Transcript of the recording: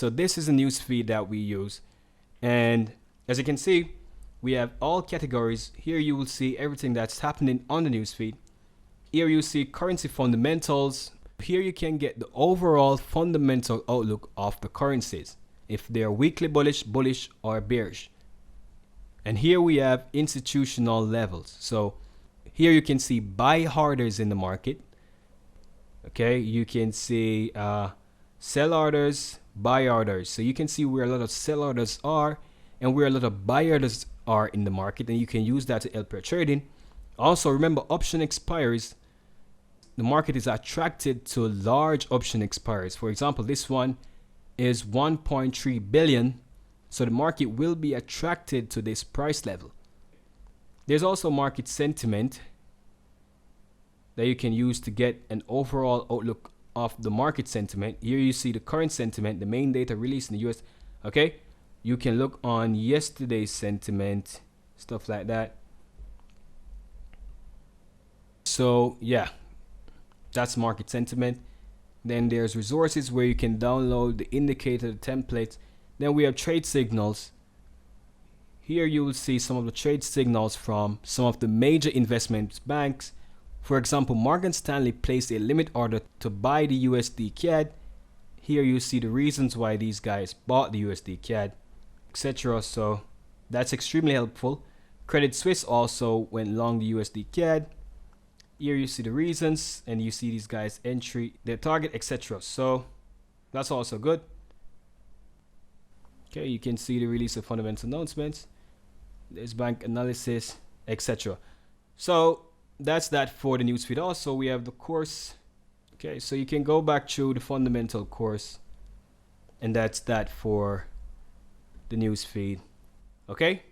So this is a news feed that we use, and as you can see, we have all categories. Here you will see everything that's happening on the news feed. Here you see currency fundamentals. Here you can get the overall fundamental outlook of the currencies, if they're weekly bullish, or bearish. And here we have institutional levels. So here you can see buy orders in the market. Okay, you can see sell orders, buy orders. So you can see where a lot of sell orders are and where a lot of buy orders are in the market, and you can use that to help your trading. Also remember, option expiries, the market is attracted to large option expiries. For example, this one is 1.3 billion, so the market will be attracted to this price level. There's also market sentiment that you can use to get an overall outlook of the market sentiment. Here you see the current sentiment, the main data released in the US. Okay, you can look on yesterday's sentiment, stuff like that. So yeah, that's market sentiment. Then there's resources where you can download the indicator templates. Then we have trade signals. Here you will see some of the trade signals from some of the major investment banks. For example, Morgan Stanley placed a limit order to buy the USD CAD. Here you see the reasons why these guys bought the USD CAD, etc. So that's extremely helpful. Credit Suisse also went long the USD CAD. Here you see the reasons, and you see these guys entry, their target, etc. So that's also good. Okay, you can see the release of fundamental announcements. There's bank analysis, etc. So that's that for the newsfeed. Also, we have the course. Okay, so you can go back through the fundamental course, and that's that for the newsfeed. Okay.